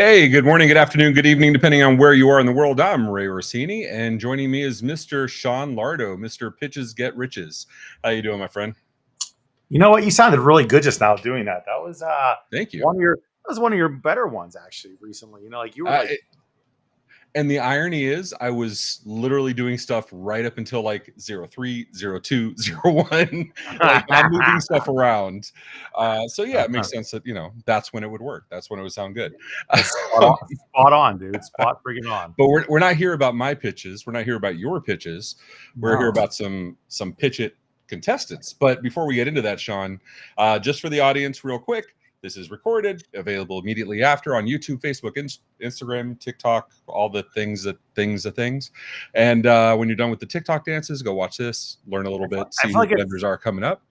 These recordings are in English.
Hey, good morning, good afternoon, good evening, depending on where you are in the world. I'm Ray Orsini, and joining me is Mr. Sean Lardo, Mr. Pitches Get Riches. How you doing, my friend? You know what? You sounded really good just now doing that. That was Thank you. one of your better ones actually recently. Like you were like And the irony is, I was literally doing stuff right up until like 03, 02, 01. Like I'm moving stuff around. So yeah, it makes sense that that's when it would work. That's when it would sound good. spot on, dude. Spot freaking on. But we're not here about my pitches. We're not here about your pitches. We're here about some PitchIT contestants. But before we get into that, Sean, just for the audience, real quick, this is recorded, available immediately after on YouTube, Facebook, Instagram, TikTok, all the things. And when you're done with the TikTok dances, go watch this, learn a little bit, see who vendors are coming up.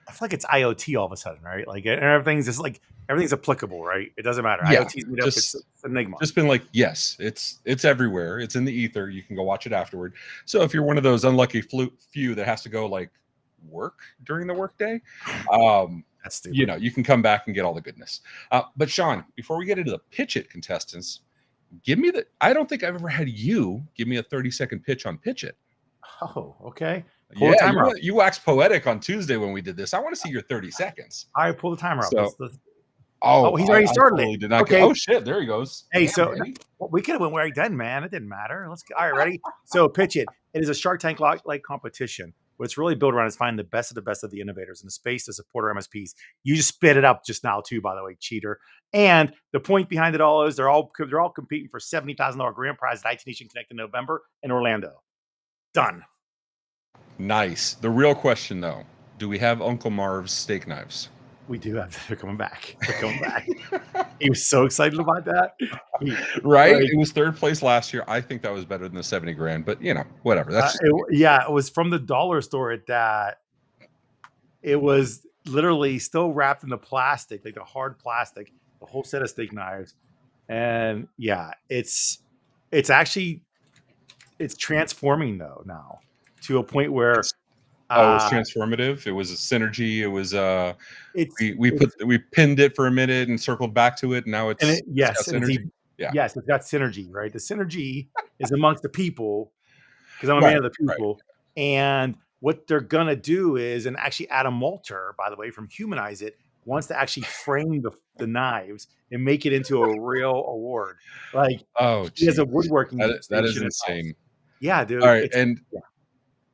I feel like it's IoT all of a sudden, right? Like everything's just like everything's applicable, right? It doesn't matter. Yeah, IoT's made up. It's enigma. Just been like, yes, it's everywhere. It's in the ether. You can go watch it afterward. So if you're one of those unlucky few that has to go like work during the workday, that's stupid. You can come back and get all the goodness. But Sean, before we get into the PitchIT contestants, I don't think I've ever had you give me a 30-second pitch on PitchIT. Oh, okay. Pull the timer you waxed poetic on Tuesday when we did this. I want to see your 30 seconds. All right, pull the timer up. He's already started. Totally did not okay. Oh shit, there he goes. Hey, so we could have went right then, man. It didn't matter. All right, ready? So PitchIT. It is a Shark Tank like competition. What it's really built around is finding the best of the innovators in the space to support our MSPs. You just spit it up just now too, by the way, cheater. And the point behind it all is they're all competing for $70,000 grand prize at IT Nation Connect in November in Orlando. Done. Nice. The real question though, do we have Uncle Marv's steak knives? We do have. They're coming back. He was so excited about that. Right? It was third place last year. I think that was better than the 70 grand, but whatever. That's it was from the dollar store at that. It was literally still wrapped in the plastic, like the hard plastic, the whole set of steak knives. And yeah, it's transforming though now to a point where it was transformative. It was a synergy. It was we pinned it for a minute and circled back to it, and now it's synergy. Yes, it's got synergy, right? The synergy is amongst the people because I'm a man of the people, and what they're gonna do is, and actually Adam Walter, by the way, from Humanize It, wants to actually frame the knives and make it into a real award. Like, he has a woodworking. That is insane. Yeah, dude. All right,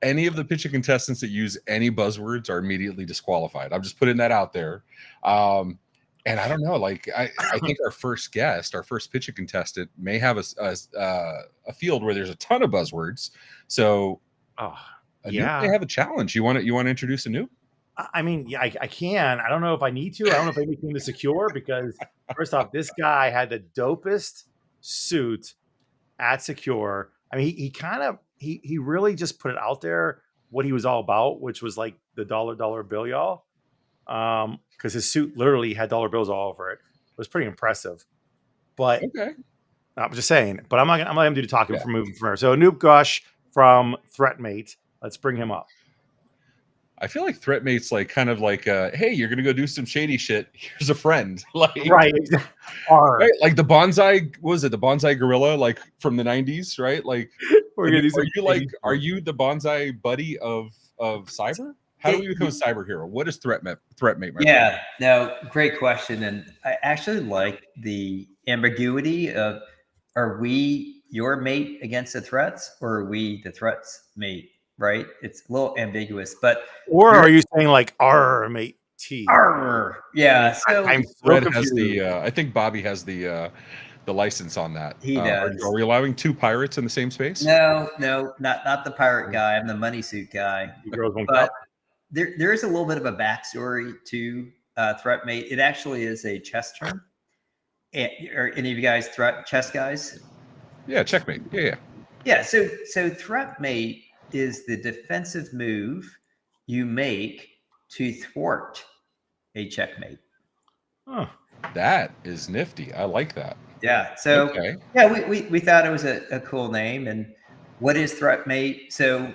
any of the PitchIT contestants that use any buzzwords are immediately disqualified. I'm just putting that out there. And I don't know, like I think our first PitchIT contestant may have a field where there's a ton of buzzwords. So they have a challenge. You want to introduce Anup? I mean, yeah, I can. I don't know if I need to. I don't know if I became the Secure because first off, this guy had the dopest suit at Secure. I mean, he really just put it out there what he was all about, which was like the dollar bill, y'all. Because his suit literally had dollar bills all over it. It was pretty impressive. But I'm just saying. But I'm not gonna let him do the talking for moving from here. So Anup Ghosh from Threatmate. Let's bring him up. I feel like Threatmate's like kind of like, hey, you're gonna go do some shady shit. Here's a friend, like right? Like the bonsai. What was it? The bonsai gorilla, like from the '90s, right? Like, are you the bonsai buddy of cyber? How do we become a cyber hero? What is Threatmate? Yeah, no, great question, and I actually like the ambiguity of: are we your mate against the threats, or are we the threats mate? Right? It's a little ambiguous, but are you saying like our mate T? Yeah. So I'm so confused. I think Bobby has the license on that. He does. Are we allowing two pirates in the same space? No, not the pirate guy. I'm the money suit guy. But there is a little bit of a backstory to Threatmate. It actually is a chess term. Are any of you guys chess guys? Yeah, checkmate. Yeah. So Threatmate is the defensive move you make to thwart a checkmate. Huh. That is nifty. I like that. Yeah. So we thought it was a cool name. And what is Threatmate? So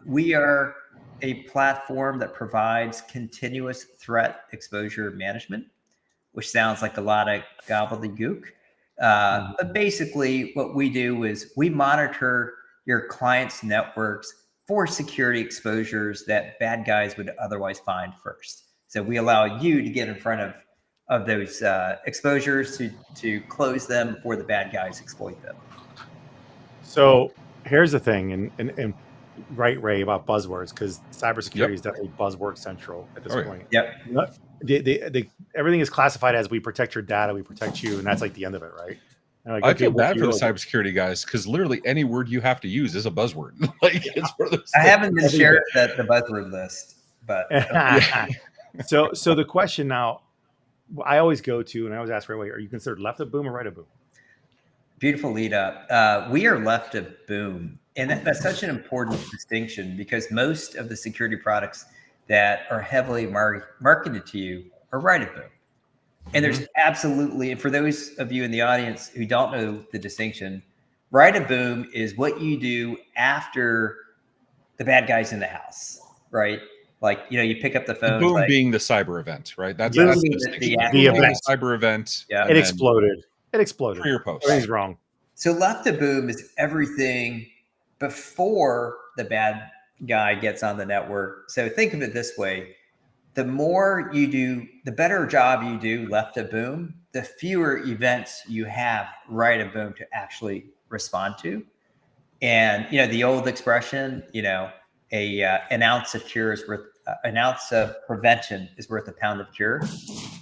we are a platform that provides continuous threat exposure management, which sounds like a lot of gobbledygook. But basically what we do is we monitor your clients' networks for security exposures that bad guys would otherwise find first. So we allow you to get in front of those exposures to close them before the bad guys exploit them. So here's the thing, and right, Ray, about buzzwords, because cybersecurity is definitely buzzword central at this point. Yep. Everything is classified as we protect your data, we protect you, and that's like the end of it, right? And like, I feel bad what for the do you- cybersecurity guys because literally any word you have to use is a buzzword. Like it's one of those I things. haven't been shared the buzzword list, but So the question now, I always go to, and I always ask right away, are you considered left of boom or right of boom? beautiful lead up. We are left of boom. And that's such an important distinction because most of the security products that are heavily marketed to you are right of boom. And there's absolutely, and for those of you in the audience who don't know the distinction, right of boom is what you do after the bad guy's in the house, right? Like, you pick up the phone. Boom like, being the cyber event, right? That's Boom the being distinction. the Boom being event. the cyber event. Yeah. It exploded. It exploded. Pre or post. Everything's wrong. So left of boom is everything before the bad guy gets on the network. So think of it this way. The more you do, the better job you do left of boom, the fewer events you have right of boom to actually respond to. And, the old expression, an ounce of cure is worth, an ounce of prevention is worth a pound of cure.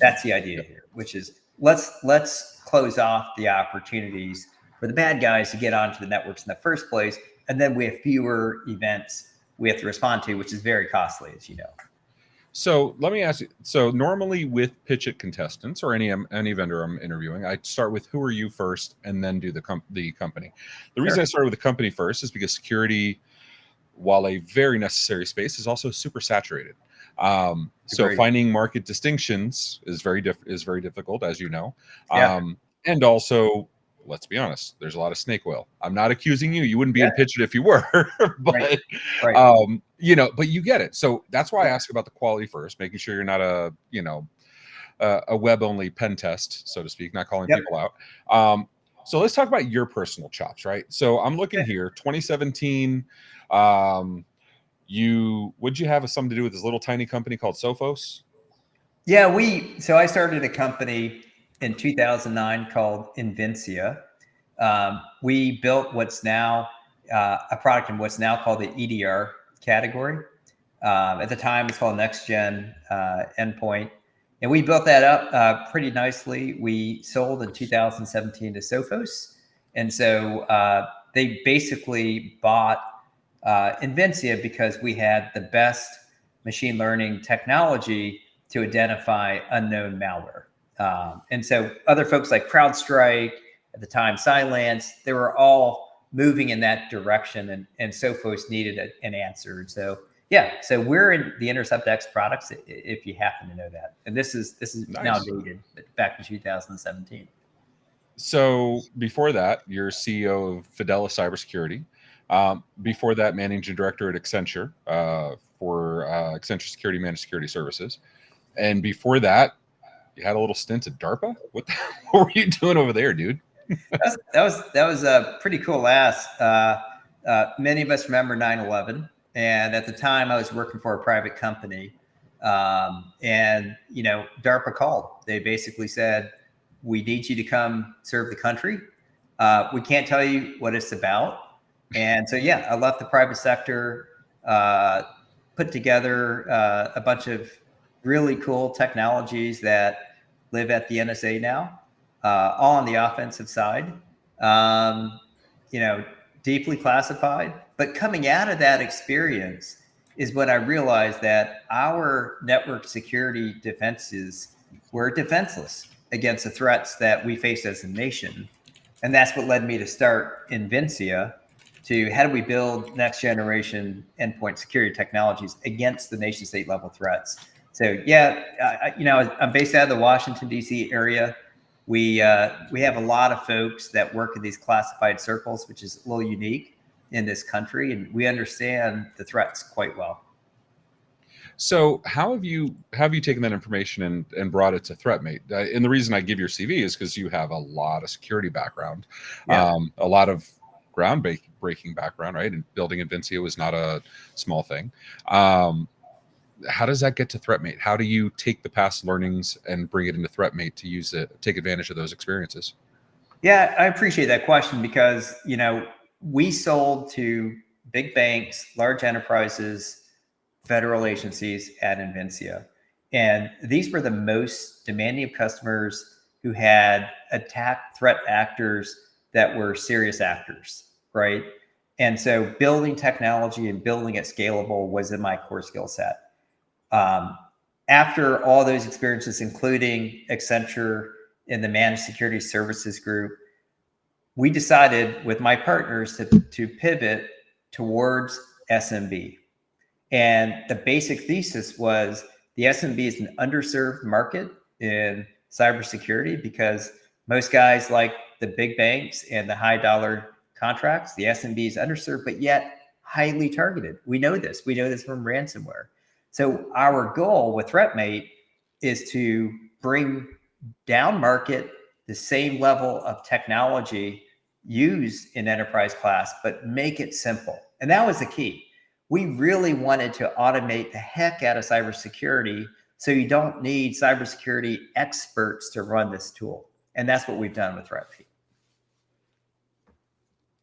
That's the idea here, which is let's close off the opportunities for the bad guys to get onto the networks in the first place. And then we have fewer events we have to respond to, which is very costly, as you know. So let me ask you. So normally with PitchIT contestants or any vendor I'm interviewing, I start with who are you first, and then do the company. The reason I started with the company first is because security, while a very necessary space, is also super saturated. So finding market distinctions is very difficult, as you know. And also, let's be honest, there's a lot of snake oil. I'm not accusing you. You wouldn't be in PitchIT if you were, but but you get it. So that's why I ask about the quality first, making sure you're not a web only pen test, so to speak, not calling people out. So let's talk about your personal chops, right? So I'm looking here, 2017. Would you have something to do with this little tiny company called Sophos? Yeah, so I started a company in 2009 called Invincia. We built what's now a product in what's now called the EDR category. At the time, it's called Next Gen Endpoint. And we built that up pretty nicely. We sold in 2017 to Sophos. And so they basically bought Invincia because we had the best machine learning technology to identify unknown malware. And so other folks like CrowdStrike, at the time Cylance, they were all moving in that direction, and Sophos needed an answer. So so we're in the Intercept X products, if you happen to know that. And this is nice. Now dated, but back in 2017. So before that, you're CEO of Fidelis Cybersecurity. Before that, managing director at Accenture for Accenture Security Managed Security Services. And before that, you had a little stint at DARPA. What were you doing over there, dude? that was a pretty cool last. Many of us remember 9/11, and at the time I was working for a private company, and DARPA called. They basically said, "We need you to come serve the country. We can't tell you what it's about." And so I left the private sector, put together a bunch of really cool technologies that live at the NSA now, all on the offensive side, deeply classified. But coming out of that experience is when I realized that our network security defenses were defenseless against the threats that we faced as a nation. And that's what led me to start Invincia, to how do we build next generation endpoint security technologies against the nation state level threats. So I'm based out of the Washington, D.C. area. We have a lot of folks that work in these classified circles, which is a little unique in this country, and we understand the threats quite well. So how have you taken that information and brought it to Threatmate? And the reason I give your CV is because you have a lot of security background, Yeah. a lot of groundbreaking background, right? And building Invincia was not a small thing. How does that get to Threatmate? How do you take the past learnings and bring it into Threatmate to use it, take advantage of those experiences? Yeah, I appreciate that question because, we sold to big banks, large enterprises, federal agencies at Invincia. And these were the most demanding of customers who had attack threat actors that were serious actors, right? And so building technology and building it scalable was in my core skill set. After all those experiences, including Accenture in the managed security services group, we decided with my partners to pivot towards SMB. And the basic thesis was the SMB is an underserved market in cybersecurity because most guys like the big banks and the high dollar contracts. The SMB is underserved, but yet highly targeted. We know this. We know this from ransomware. So our goal with Threatmate is to bring down market the same level of technology used in enterprise class, but make it simple. And that was the key. We really wanted to automate the heck out of cybersecurity so you don't need cybersecurity experts to run this tool. And that's what we've done with Threatmate.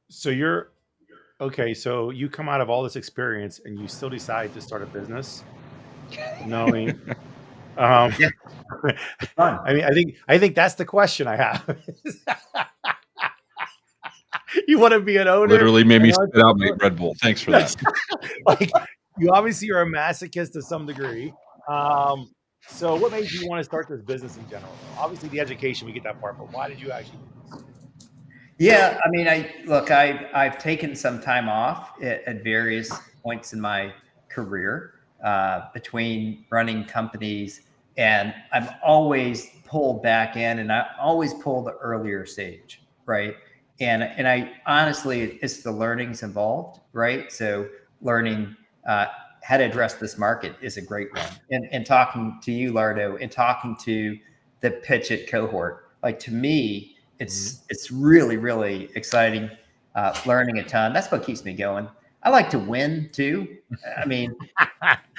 So so you come out of all this experience and you still decide to start a business, knowing, Yeah. Fun. I mean, I think that's the question I have. You want to be an owner? Literally made me spit out my Red Bull. Thanks for that. Like, you obviously are a masochist to some degree. So what made you want to start this business in general? Obviously the education, we get that part, but why did you actually do this? Yeah, I mean, I've taken some time off at various points in my career between running companies, and I'm always pulled back in, and I always pull the earlier stage, right? And I honestly, it's the learnings involved, right? So learning how to address this market is a great one, and talking to you, Lardo, and talking to the PitchIT cohort, like to me. It's really, really exciting, learning a ton. That's what keeps me going. I like to win too. I mean,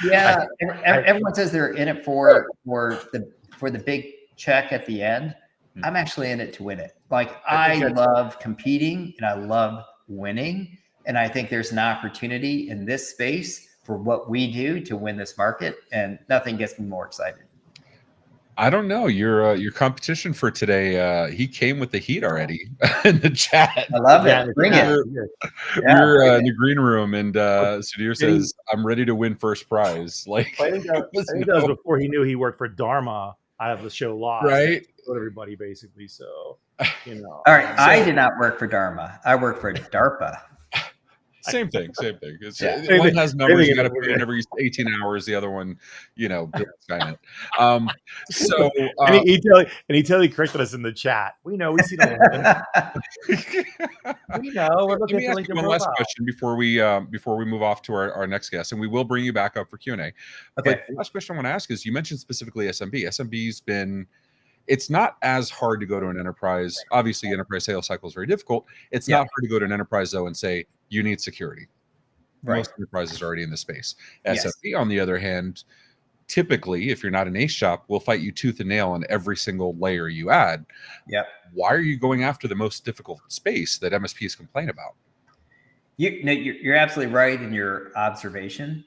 yeah, everyone says they're in it for the big check at the end. I'm actually in it to win it. Like I love competing and I love winning. And I think there's an opportunity in this space for what we do to win this market. And nothing gets me more excited. I don't know. Your competition for today, he came with the heat already in the chat. I love it. Bring it. We're in the green room, and Sudhir says, "I'm ready to win first prize." Like, I think that was before he knew he worked for Dharma out of the show Lost. Right? Everybody basically. So, All right. I did not work for Dharma. I worked for DARPA. Same thing. It's, Yeah. One has numbers you got to put in every 18 hours. The other one, Skynet. So and he totally corrected us in the chat. We know, we see the we know. We're looking Let me at ask you one last question before we move off to our next guest, and we will bring you back up for Q&A. Okay. But the last question I want to ask is: you mentioned specifically SMB. SMB's been. It's not as hard to go to an enterprise. Obviously, enterprise sales cycle is very difficult. It's not hard to go to an enterprise though and say you need security. Right. Most enterprises are already in the space. Yes. SMB, on the other hand, typically, if you're not an ace shop, will fight you tooth and nail on every single layer you add. Yep. Why are you going after the most difficult space that MSPs complain about? You're absolutely right in your observation.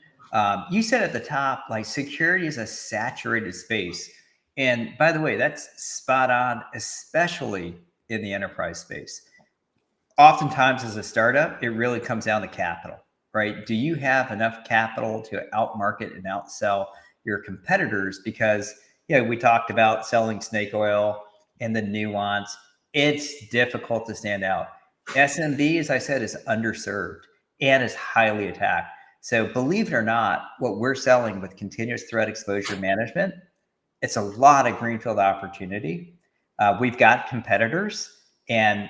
You said at the top, like security is a saturated space. And by the way, that's spot on, especially in the enterprise space. Oftentimes as a startup, it really comes down to capital, right? Do you have enough capital to outmarket and outsell your competitors? Because, we talked about selling snake oil and the nuance. It's difficult to stand out. SMB, as I said, is underserved and is highly attacked. So believe it or not, what we're selling with continuous threat exposure management, it's a lot of greenfield opportunity. We've got competitors, and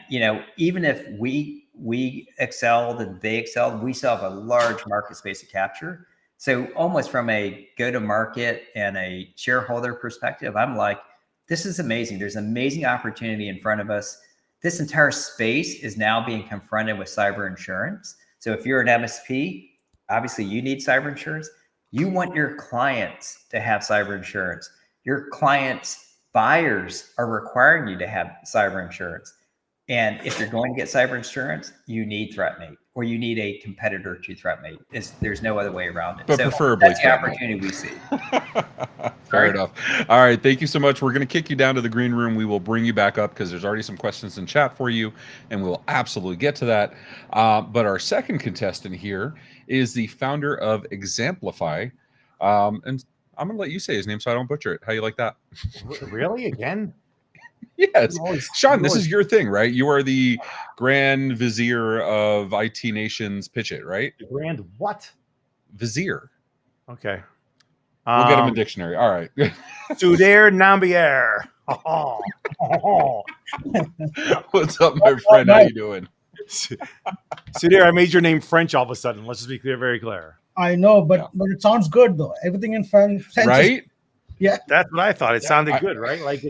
even if we excelled and they excelled, we still have a large market space to capture. So almost from a go-to-market and a shareholder perspective, I'm like, this is amazing. There's amazing opportunity in front of us. This entire space is now being confronted with cyber insurance. So if you're an MSP, obviously you need cyber insurance. You want your clients to have cyber insurance. Your clients' buyers are requiring you to have cyber insurance. And if you're going to get cyber insurance, you need Threatmate, or you need a competitor to Threatmate. There's no other way around it. But so preferably that's the Threatmate. opportunity we see. Fair enough. All right. Thank you so much. We're going to kick you down to the green room. We will bring you back up because there's already some questions in chat for you, and we'll absolutely get to that. But our second contestant here is the founder of xAmplify. And I'm going to let you say his name so I don't butcher it. How you like that? Really? Again? Yes. Sean, this is your thing, right? You are the Grand Vizier of IT Nation's PitchIT, right? The Grand what? Vizier. Okay. We'll get him a dictionary. All right. Sudhir Nambiar. What's up, my friend? How you doing? Sudhir, I made your name French all of a sudden. Let's just be clear, very clear. I know, but it sounds good though. Everything in French, right? Yeah, that's what I thought. It sounded good, right? Like,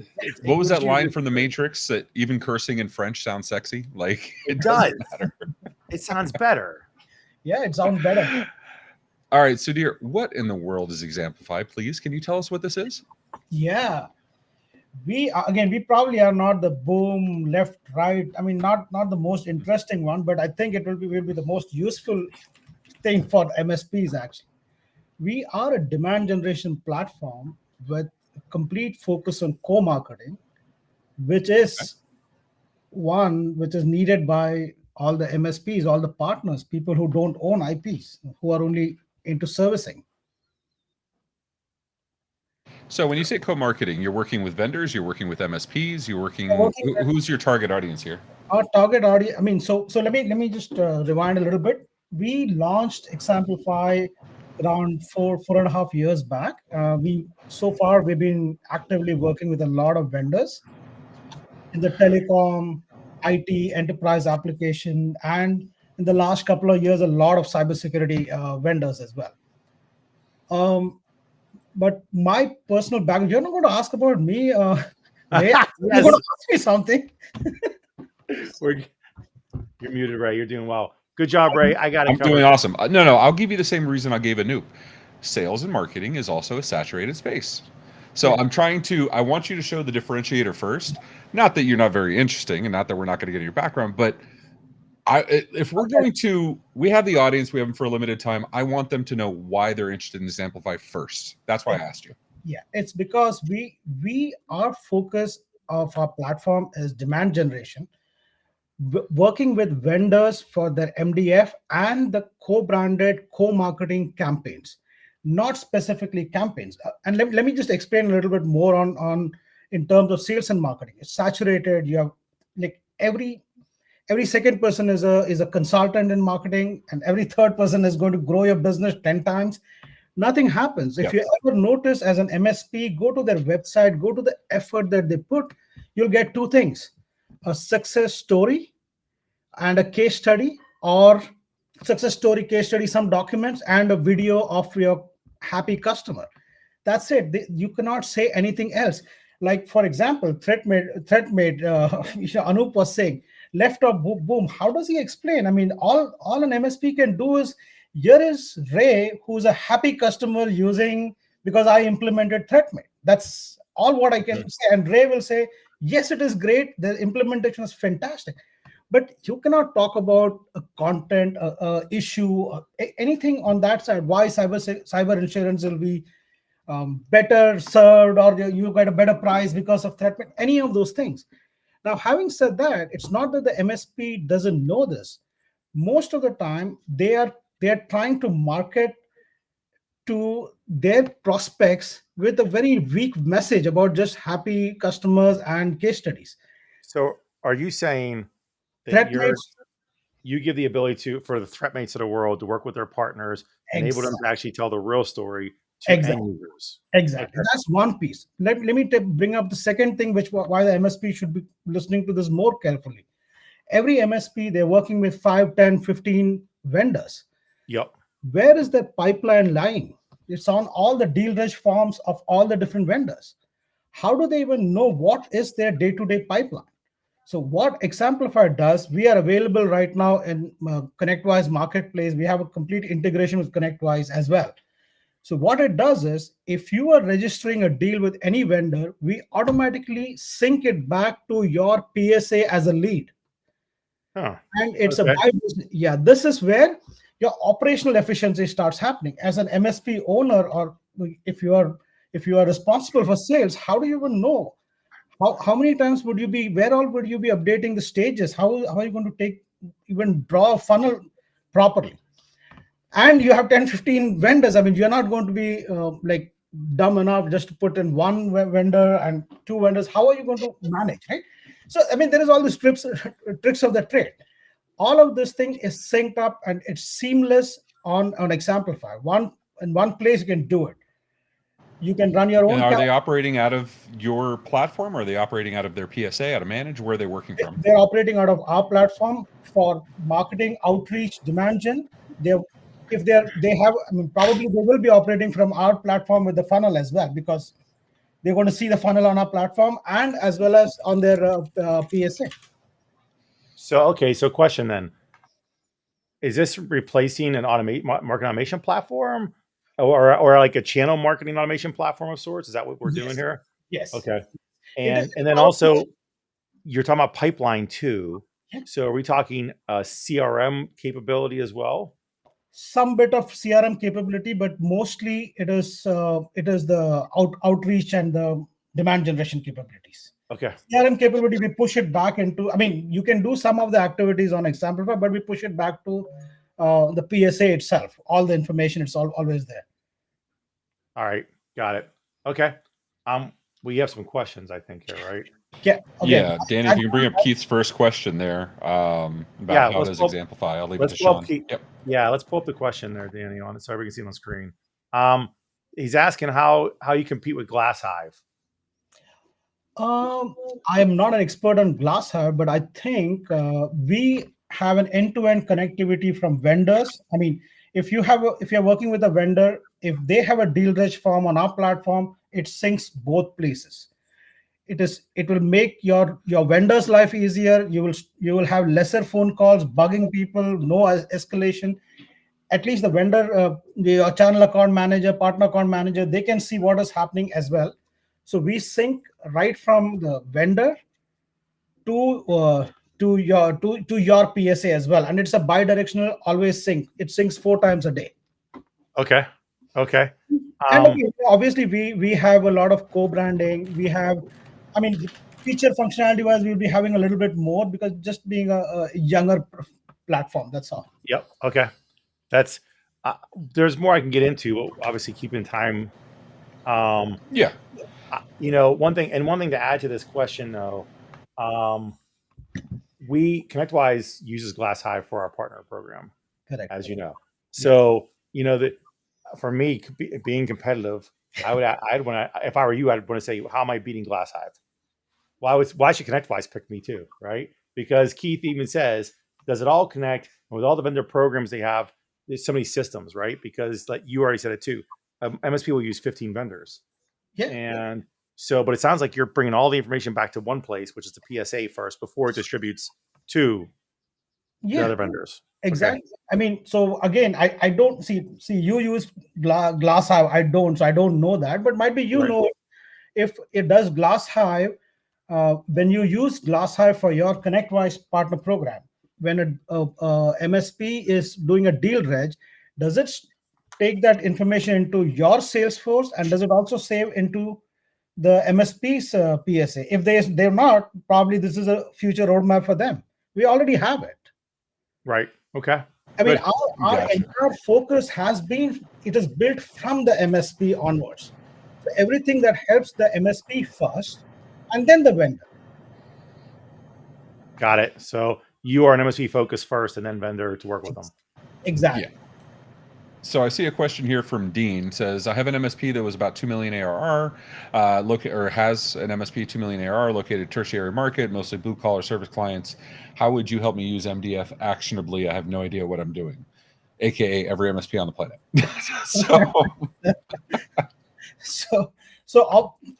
what was that line from The Matrix? That even cursing in French sounds sexy. Like it does. It sounds better. Yeah, it sounds better. All right, Sudhir, what in the world is xAmplify? Please, can you tell us what this is? Yeah, we probably are not the boom left right. I mean, not the most interesting one, but I think it will be the most useful thing for MSPs. Actually, we are a demand generation platform with a complete focus on co-marketing, which is one which is needed by all the MSPs, all the partners, people who don't own IPs, who are only into servicing. So when you say co-marketing, you're working with vendors, you're working with MSPs, who's your target audience here? Our target audience, I mean, so let me just rewind a little bit. We launched xAmplify around 4.5 years back. So far we've been actively working with a lot of vendors in the telecom, IT, enterprise application, and in the last couple of years, a lot of cybersecurity vendors as well. But my personal background, you're not going to ask about me. You're going to ask me something. You're muted, Ray. You're doing well. Good job, Ray. I'm doing awesome. No, I'll give you the same reason I gave Anup. Sales and marketing is also a saturated space. So I want you to show the differentiator first. Not that you're not very interesting and not that we're not going to get your background, but if we're going to, we have the audience, we have them for a limited time. I want them to know why they're interested in xAmplify first. That's why I asked you. Yeah, it's because our focus of our platform is demand generation, working with vendors for their MDF and the co-branded co-marketing campaigns, not specifically campaigns. And let me just explain a little bit more on in terms of sales and marketing. It's saturated. You have like every second person is a consultant in marketing, and every third person is going to grow your business 10 times. Nothing happens. If you ever notice as an MSP, go to their website, go to the effort that they put, you'll get two things: a success story and a case study, or success story, case study, some documents, and a video of your happy customer. That's it. You cannot say anything else. Like, for example, Threatmate, Anup was saying, left or boom. How does he explain? I mean, all an MSP can do is, here is Ray, who's a happy customer using, because I implemented Threatmate. That's all what I can say. And Ray will say, yes, it is great. The implementation is fantastic. But you cannot talk about a content, a issue, anything on that side. Why cyber insurance will be better served, or you get a better price because of Threatmate, any of those things. Now, having said that, it's not that the MSP doesn't know this. Most of the time, they are trying to market to their prospects with a very weak message about just happy customers and case studies. So, are you saying that you give the ability for the Threatmates of the world to work with their partners, enable them to actually tell the real story to end users? Exactly. Okay. That's one piece. Let me bring up the second thing, why the MSP should be listening to this more carefully. Every MSP, they're working with 5, 10, 15 vendors. Yep. where is the pipeline lying? It's on all the deal reg forms of all the different vendors. How do they even know what is their day-to-day pipeline? So what xAmplify does, we are available right now in ConnectWise Marketplace. We have a complete integration with ConnectWise as well. So what it does is, if you are registering a deal with any vendor, we automatically sync it back to your PSA as a lead. Huh. And it's Okay. this is where your operational efficiency starts happening. As an MSP owner, or if you are responsible for sales, how do you even know? How many times would you be, where all would you be updating the stages? How are you going to even draw a funnel properly? And you have 10-15 vendors. I mean, you're not going to be like dumb enough just to put in one vendor and two vendors. How are you going to manage, right? So I mean, there is all these tricks of the trade. All of this thing is synced up and it's seamless on xAmplify. In one place you can do it. You can run your own. And are they operating out of your platform, or are they operating out of their PSA, out of Manage? Where are they working from? They're operating out of our platform for marketing, outreach, demand gen. They have, I mean, probably they will be operating from our platform with the funnel as well, because they're going to see the funnel on our platform and as well as on their PSA. So question then: is this replacing an marketing automation platform, or like a channel marketing automation platform of sorts? Is that what we're doing here? Yes. Okay. And then also, you're talking about pipeline too. So are we talking CRM capability as well? Some bit of CRM capability, but mostly it is the outreach and the demand generation capabilities. Okay. CRM capability, we push it back into, I mean, you can do some of the activities on xAmplify, but we push it back to the PSA itself. All the information, it's always there. All right. Got it. Okay. We have some questions, I think, here, right? Yeah. Okay. Yeah, Danny, if you can bring up Keith's first question there about how does xAmplify. I'll leave it to Sean. Yep. Yeah, let's pull up the question there, Danny, on it so we can see it on the screen. He's asking how you compete with GlassHive. I am not an expert on GlassHive, but I think we have an end-to-end connectivity from vendors. I mean, if you're working with a vendor, if they have a deal reg form on our platform, it syncs both places. It will make your vendor's life easier. You will have lesser phone calls, bugging people, no escalation. At least the vendor, the channel account manager, partner account manager, they can see what is happening as well. So we sync right from the vendor to your PSA as well, and it's a bi-directional, always sync. It syncs 4 times a day. Okay. And again, obviously, we have a lot of co-branding. We have, I mean, feature functionality wise, we'll be having a little bit more because just being a younger platform. That's all. Yep. Okay. That's there's more I can get into. Obviously, keeping time. Yeah. One thing to add to this question though, ConnectWise uses GlassHive for our partner program. Correct. As you know. So that for me, being competitive, if I were you, I'd want to say, how am I beating GlassHive? Why should ConnectWise pick me too, right? Because Keith even says, does it all connect? And with all the vendor programs they have, there's so many systems, right? Because like you already said it too, MSP will use 15 vendors. Yeah. And so, but it sounds like you're bringing all the information back to one place, which is the PSA first, before it distributes to the other vendors. Exactly. Okay. I mean, so again, I don't see you use GlassHive. I don't, so I don't know that, but might be know if it does GlassHive. When you use GlassHive for your ConnectWise partner program, when a MSP is doing a deal reg, does it take that information into your Salesforce, and does it also save into the MSP's PSA? If they're not, probably this is a future roadmap for them. We already have it. Right. Okay. I mean, our entire focus it is built from the MSP onwards. So everything that helps the MSP first, and then the vendor. Got it. So you are an MSP focus first, and then vendor to work with them. Exactly. Yeah. So I see a question here from Dean. Says, I have an MSP that was about 2 million ARR, has an MSP 2 million ARR located tertiary market, mostly blue collar service clients. How would you help me use MDF actionably? I have no idea what I'm doing. aka every MSP on the planet.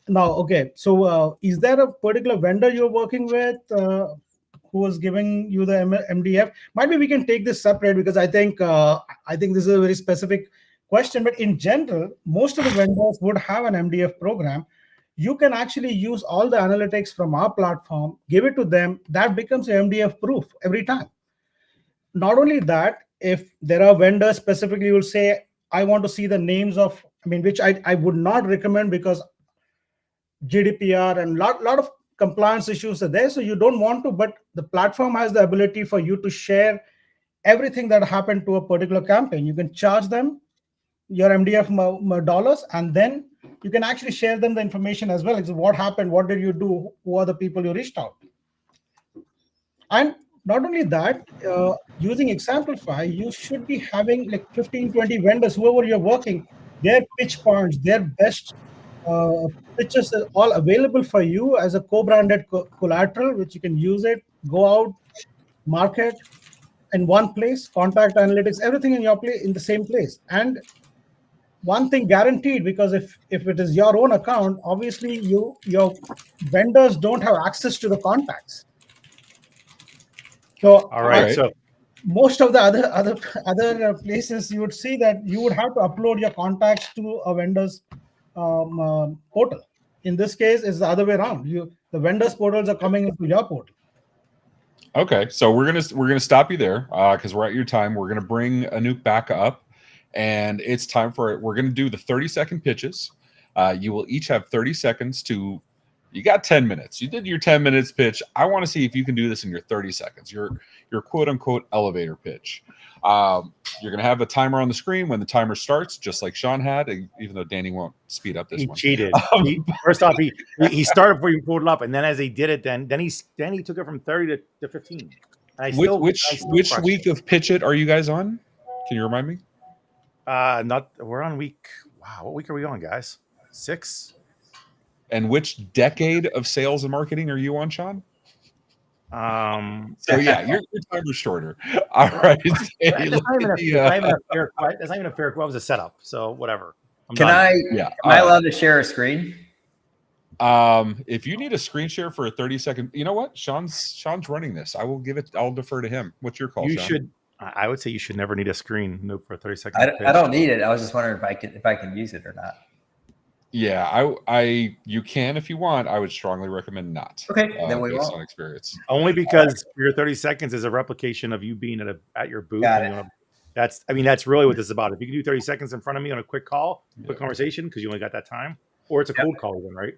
Now, okay. So, is there a particular vendor you're working with who was giving you the MDF? Maybe we can take this separate because I think this is a very specific question. But in general, most of the vendors would have an MDF program. You can actually use all the analytics from our platform, give it to them. That becomes a MDF proof every time. Not only that, if there are vendors specifically who will say, I want to see the names of, which I would not recommend because GDPR and lot of compliance issues are there. So you don't want to, but the platform has the ability for you to share everything that happened to a particular campaign. You can charge them your MDF dollars, and then you can actually share them the information as well. It's what happened, what did you do, who are the people you reached out to. And not only that, using xAmplify, you should be having like 15, 20 vendors, whoever you're working, their pitch points, their best pitches are all available for you as a co-branded collateral, which you can use it, go out, market in one place, contact analytics, everything in your place, in the same place. And one thing guaranteed, because if it is your own account, obviously your vendors don't have access to the contacts. So all right. So most of the other places, you would see that you would have to upload your contacts to a vendor's portal. In this case, it's the other way around. The vendors' portals are coming into your portal. Okay, so we're gonna stop you there because we're at your time. We're gonna bring Anup back up, and it's time for it. We're gonna do the 30-second pitches. You will each have 30 seconds to. You got 10 minutes. You did your 10 minutes pitch. I want to see if you can do this in your 30 seconds. Your quote unquote elevator pitch. You're gonna have a timer on the screen when the timer starts, just like Sean had. Even though Danny won't speed up this he one. Cheated. First off, he started before you pulled it up, and then as he did it, then he took it from 30 to 15. Which week of PitchIT are you guys on? Can you remind me? We're on week. Wow, what week are we on, guys? 6. And which decade of sales and marketing are you on, Sean? So yeah, your time is shorter. All right. That's not even a fair question. It was a setup, so whatever. Am I allowed to share a screen? If you need a screen share for a 30-second, you know what? Sean's running this. I'll defer to him. What's your call, Sean? I would say you should never need a screen for a 30-second. I don't need it. I was just wondering if I can use it or not. Yeah, you can if you want. I would strongly recommend not. Okay, then we based won't. on experience. Only because your 30 seconds is a replication of you being at your booth. That's really what this is about. If you can do 30 seconds in front of me on a quick conversation, because you only got that time, or it's a cold call even, right?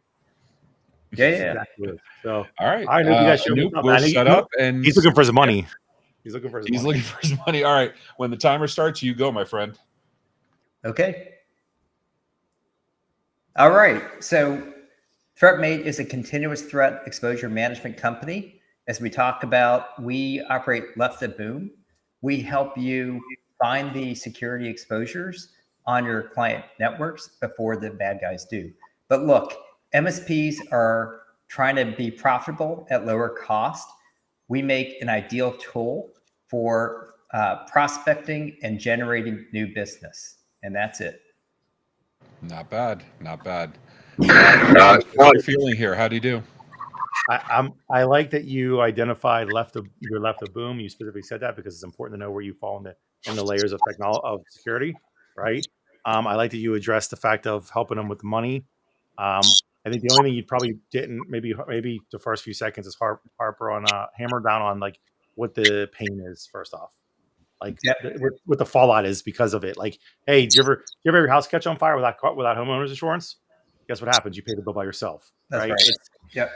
Yeah. Exactly. So all right, I know you guys should we'll set up, and he's looking for his money. He's looking for his money. All right, when the timer starts, you go, my friend. Okay. All right. So Threatmate is a continuous threat exposure management company. As we talked about, we operate left of boom. We help you find the security exposures on your client networks before the bad guys do. But look, MSPs are trying to be profitable at lower cost. We make an ideal tool for prospecting and generating new business. And that's it. Not bad. How are you feeling here? How do you do? I like that you identified your left of boom. You specifically said that because it's important to know where you fall in the layers of technology of security, right? I like that you addressed the fact of helping them with money. I think the only thing you probably didn't maybe the first few seconds is hammer down on like what the pain is first off. Like what the fallout is because of it. Like, hey, do you ever have your house catch on fire without homeowners insurance? Guess what happens? You pay the bill by yourself. That's right. You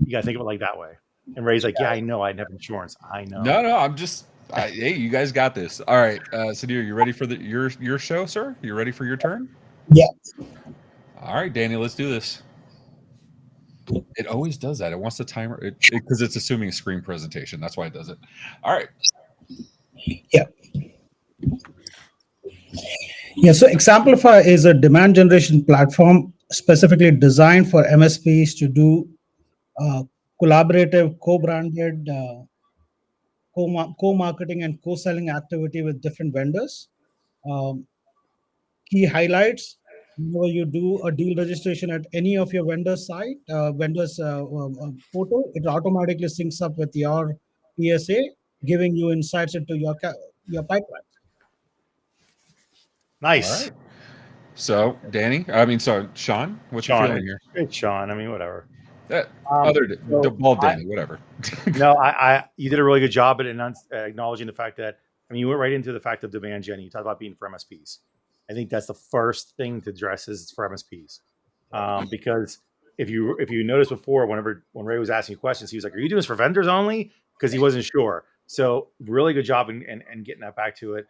gotta think of it like that way. And Ray's like, yeah, I know. I have insurance. I know. No, I'm just. Hey, you guys got this. All right, Sudhir, you ready for your show, sir? You ready for your turn? Yeah. All right, Danny, let's do this. It always does that. It wants the timer because it's assuming a screen presentation. That's why it does it. All right. Yeah. So xAmplify is a demand generation platform specifically designed for MSPs to do collaborative, co-branded co-marketing and co-selling activity with different vendors. Um, Key highlights: whenever you do a deal registration at any of your vendors portal, it automatically syncs up with your PSA, giving you insights into your pipeline. All Nice. right. So, sorry, Sean, what's your Sean, feeling here? it's Sean. I mean, whatever. That Um, so bald I, Danny, whatever. no, you did a really good job at acknowledging the fact that, I mean, you went right into the fact of demand gen. You talked about being for MSPs. I think that's the first thing to address is for MSPs, because if you noticed before, when Ray was asking you questions, he was like, "Are you doing this for vendors only?" Because he wasn't sure. So really good job in getting that back to it.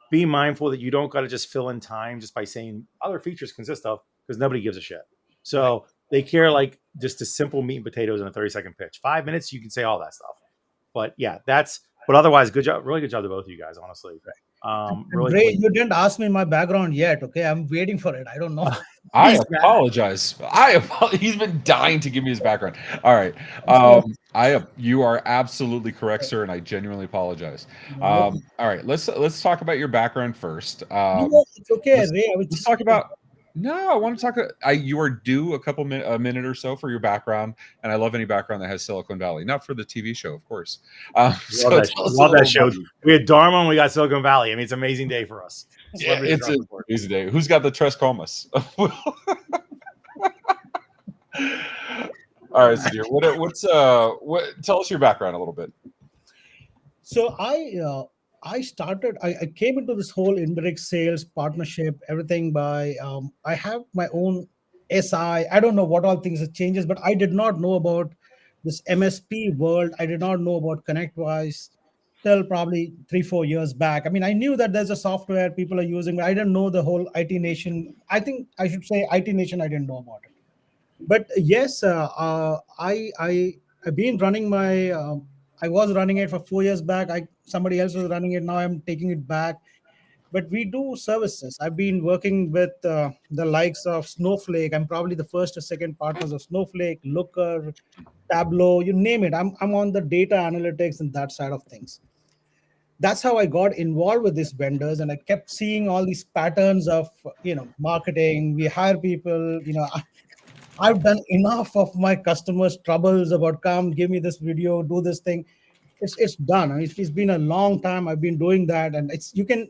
Be mindful that you don't got to just fill in time just by saying other features consist of, because nobody gives a shit. So they care like just a simple meat and potatoes in a 30-second pitch. 5 minutes, you can say all that stuff. But yeah, but otherwise, good job. Really good job to both of you guys, honestly. And Really Ray, clean. you didn't ask me my background yet. Okay, I'm waiting for it. I don't know. I He's mad. apologize. He's been dying to give me his background. All right. You are absolutely correct, sir, and I genuinely apologize. All right, let's talk about your background first. It's okay, let's, Ray. I was let's just talk about. No, I want to talk. You are due a minute or so for your background, and I love any background that has Silicon Valley. Not for the TV show, of course. Love that show. We had Dharma and we got Silicon Valley. I mean, it's an amazing day for us. Yeah, it's an amazing day. Who's got the Tres Comas? All right, Sudhir, tell us your background a little bit. So I came into this whole indirect sales partnership, everything by I have my own SI. I don't know what all things it changes, but I did not know about this MSP world. I did not know about ConnectWise till probably 3-4 years back. I mean, I knew that there's a software people are using, but I didn't know the whole IT Nation. I think I should say IT Nation. I didn't know about it. But yes, I've been running my. I was running it for 4 years back. Somebody else was running it. Now I'm taking it back. But we do services. I've been working with the likes of Snowflake. I'm probably the first or second partners of Snowflake, Looker, Tableau, you name it. I'm on the data analytics and that side of things. That's how I got involved with these vendors, and I kept seeing all these patterns of marketing. We hire people. I've done enough of my customers' troubles about come, give me this video, do this thing. It's done. I mean, it's been a long time. I've been doing that, and you can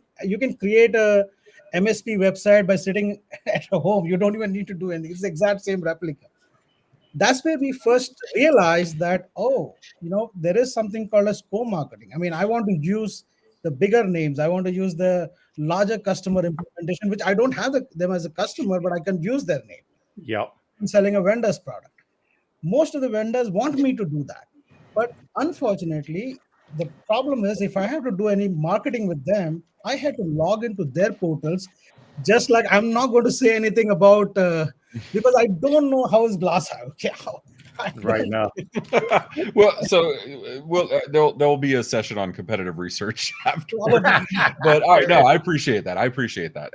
create a MSP website by sitting at home. You don't even need to do anything. It's the exact same replica. That's where we first realized that there is something called as co-marketing. I mean, I want to use the bigger names. I want to use the larger customer implementation, which I don't have them as a customer, but I can use their name. Yep. Selling a vendor's product. Most of the vendors want me to do that. But unfortunately, the problem is if I have to do any marketing with them, I had to log into their portals. Just like I'm not going to say anything about because I don't know how is Glasshouse. Okay, right now. There will be a session on competitive research afterwards. But all right, no, I appreciate that.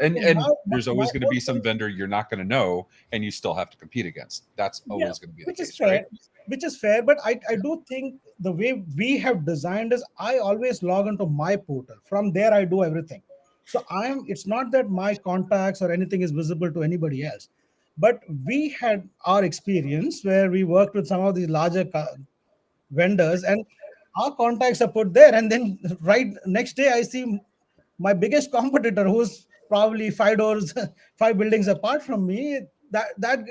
And there's always going to be some vendor you're not going to know, and you still have to compete against. That's always going to be the case, fair, right? Which is fair, but I do think the way we have designed is I always log into my portal. From there, I do everything. So it's not that my contacts or anything is visible to anybody else. But we had our experience where we worked with some of these larger vendors, and our contacts are put there. And then right next day, I see my biggest competitor, who's probably 5 buildings apart from me, that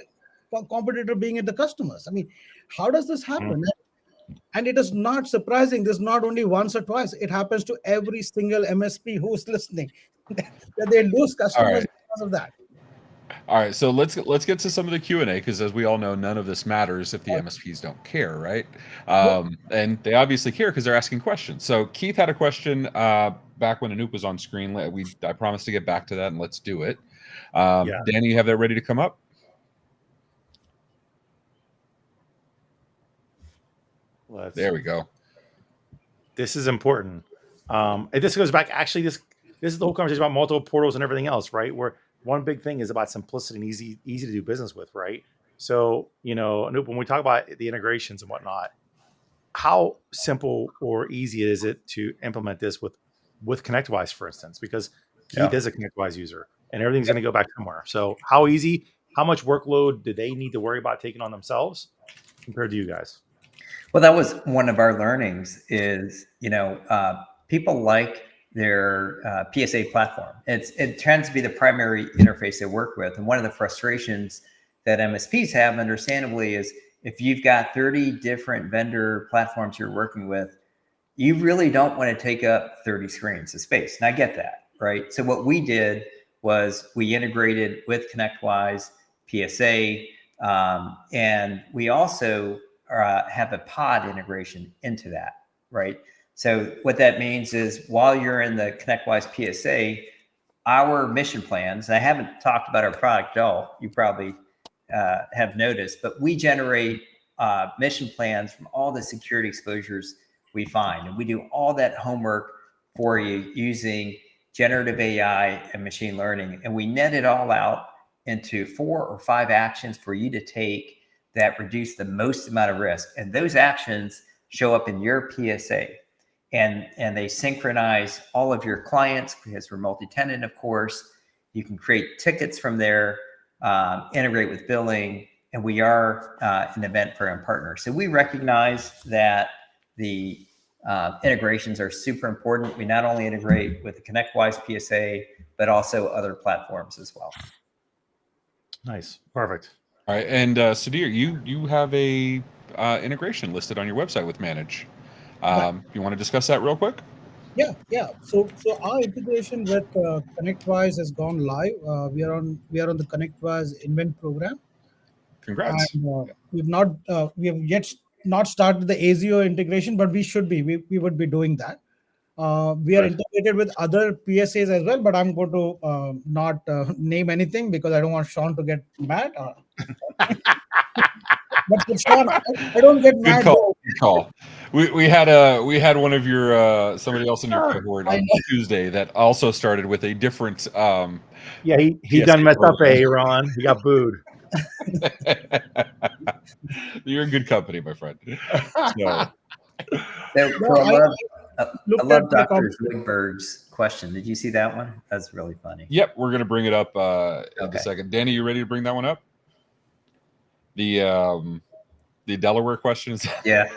competitor being at the customers. I mean, how does this happen? And it is not surprising. This is not only once or twice. It happens to every single MSP who's listening. That they lose customers because of that. All right, so let's get to some of the Q&A, because as we all know, none of this matters if the MSPs don't care, right? And they obviously care because they're asking questions. So Keith had a question back when Anup was on screen. I promised to get back to that, and let's do it. Danny, you have that ready to come up? There we go. This is important. And this goes back, actually, this is the whole conversation about multiple portals and everything else, right? Where one big thing is about simplicity and easy to do business with, right? So, Anup, when we talk about the integrations and whatnot, how simple or easy is it to implement this with ConnectWise, for instance? Because Keith is a ConnectWise user, and everything's going to go back somewhere. So how easy? How much workload do they need to worry about taking on themselves compared to you guys? Well, that was one of our learnings is, people like their PSA platform. It tends to be the primary interface they work with. And one of the frustrations that MSPs have, understandably, is if you've got 30 different vendor platforms you're working with, you really don't want to take up 30 screens of space. And I get that, right? So what we did was we integrated with ConnectWise PSA, and we also have a pod integration into that, right? So what that means is while you're in the ConnectWise PSA, our mission plans, I haven't talked about our product at all, you probably have noticed, but we generate mission plans from all the security exposures we find. And we do all that homework for you using generative AI and machine learning. And we net it all out into 4 or 5 actions for you to take that reduce the most amount of risk. And those actions show up in your PSA. And they synchronize all of your clients because we're multi-tenant, of course. You can create tickets from there, integrate with billing, and we are an event program partner. So we recognize that the integrations are super important. We not only integrate with the ConnectWise PSA, but also other platforms as well. Nice. Perfect. All right. And Sudhir, you have a integration listed on your website with Manage. You want to discuss that real quick? Yeah. So our integration with ConnectWise has gone live. We are on the ConnectWise Invent program. Congrats. And we have yet not started the ASIO integration, but we should be. We would be doing that. We are integrated with other PSAs as well, but I'm going to not name anything because I don't want Sean to get mad. But Sean, I don't get mad. Good call. We had one of your somebody else in your cohort on Tuesday that also started with a different. Yeah, he done messed up, Ron. He got booed. You're in good company, my friend. I love Dr. Zoidberg's question. Did you see that one? That's really funny. Yep, we're going to bring it up in a second. Danny, you ready to bring that one up? The Delaware questions. Yeah,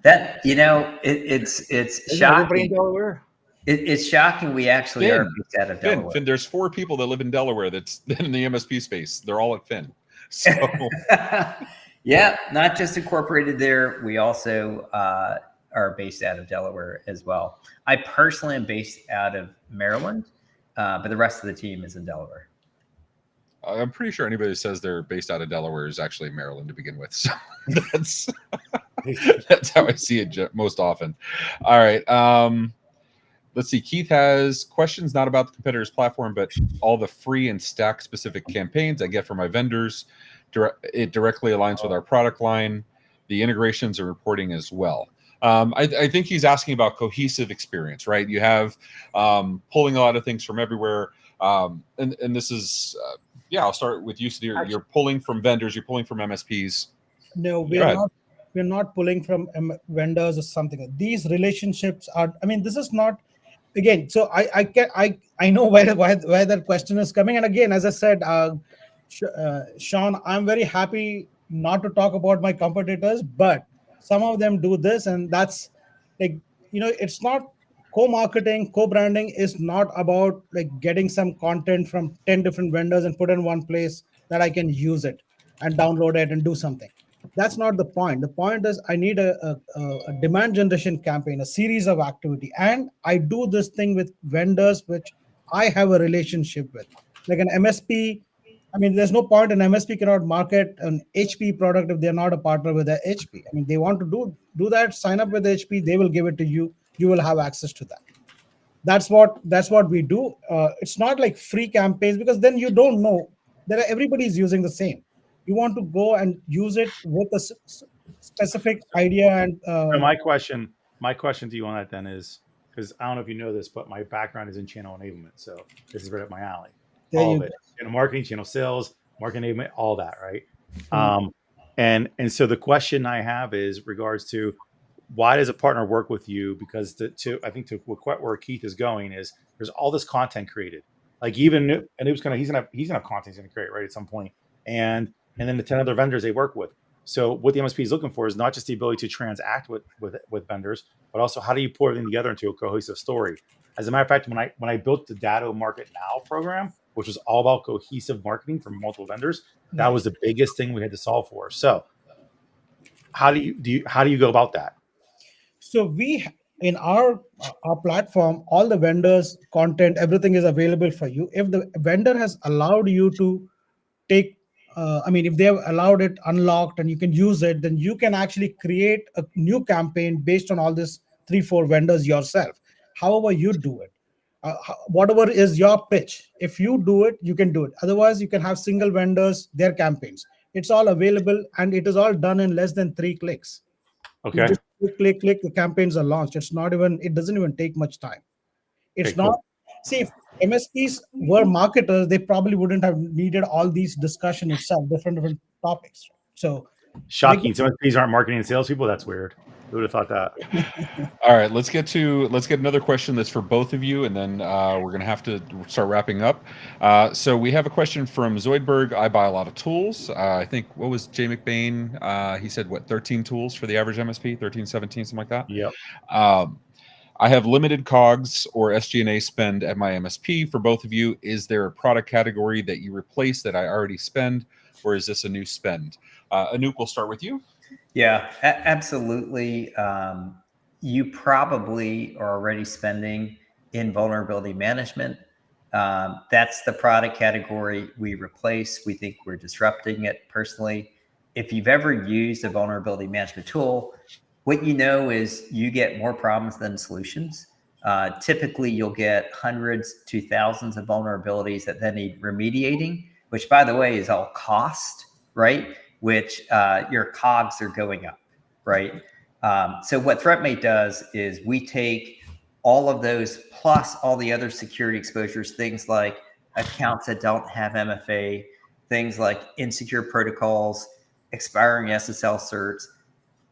that it's shocking. Delaware? It's shocking. We actually are based out of Delaware. Finn, there's 4 people that live in Delaware that's in the MSP space. They're all at Finn. So yeah, not just incorporated there. We also are based out of Delaware as well. I personally am based out of Maryland, but the rest of the team is in Delaware. I'm pretty sure anybody who says they're based out of Delaware is actually Maryland to begin with. So that's how I see it most often. All right. Let's see. Keith has questions not about the competitor's platform, but all the free and stack specific campaigns I get from my vendors. It directly aligns with our product line, the integrations and reporting as well. I think he's asking about cohesive experience, right? You have pulling a lot of things from everywhere. And this is, I'll start with you, Sudhir. You're pulling from vendors, you're pulling from MSPs. No, we're not pulling from vendors or something. These relationships are, this is not, again, so I know where that question is coming. And again, as I said, Sean, I'm very happy not to talk about my competitors, but some of them do this, and that's it's not co-marketing, co-branding is not about getting some content from 10 different vendors and put in one place that I can use it and download it and do something. That's not the point. The point is I need a demand generation campaign, a series of activity. And I do this thing with vendors which I have a relationship with. Like an MSP, there's no point an MSP cannot market an HP product if they're not a partner with the HP. They want to do that, sign up with HP, they will give it to you. You will have access to that. That's what we do. It's not like free campaigns because then you don't know that everybody's using the same. You want to go and use it with a specific idea. And so my question to you on that then is, because I don't know if you know this, but my background is in channel enablement, so this is right up my alley. All of it, channel marketing, channel sales, marketing enablement, all that, right? And so the question I have is regards to why does a partner work with you? Because I think to where Keith is going is there's all this content created. Like even Anup's he's gonna have content he's gonna create right at some point, and then the 10 other vendors they work with. So what the MSP is looking for is not just the ability to transact with vendors, but also how do you pour everything together into a cohesive story. As a matter of fact, when I built the Datto Market Now program, which was all about cohesive marketing from multiple vendors, that was the biggest thing we had to solve for. So how do you go about that? So we in our platform, all the vendors, content, everything is available for you. If the vendor has allowed you to take, if they have allowed it unlocked and you can use it, then you can actually create a new campaign based on all this 3-4 vendors yourself. However, you do it. Whatever is your pitch, if you do it, you can do it. Otherwise, you can have single vendors, their campaigns. It's all available and it is all done in less than 3 clicks. You Okay. just click, the campaigns are launched. It doesn't even take much time. It's Okay, not, cool. see, if MSPs were marketers, they probably wouldn't have needed all these discussion itself, different topics. So Shocking. Some of these aren't marketing and salespeople. That's weird. Who would have thought that? All right, let's get another question that's for both of you, and then we're going to have to start wrapping up. So we have a question from Zoidberg. I buy a lot of tools. I think, what was Jay McBain? He said, 13 tools for the average MSP, 13, 17, something like that. Yep. I have limited COGS or SG&A spend at my MSP. For both of you, is there a product category that you replace that I already spend, or is this a new spend? Anup, we'll start with you. Yeah, absolutely. You probably are already spending in vulnerability management. That's the product category we replace. We think we're disrupting it personally. If you've ever used a vulnerability management tool, what you know is you get more problems than solutions. Typically, you'll get hundreds to thousands of vulnerabilities that then need remediating, which, by the way, is all cost, right? Which your COGS are going up, right? So what Threatmate does is we take all of those plus all the other security exposures, things like accounts that don't have MFA, things like insecure protocols, expiring SSL certs.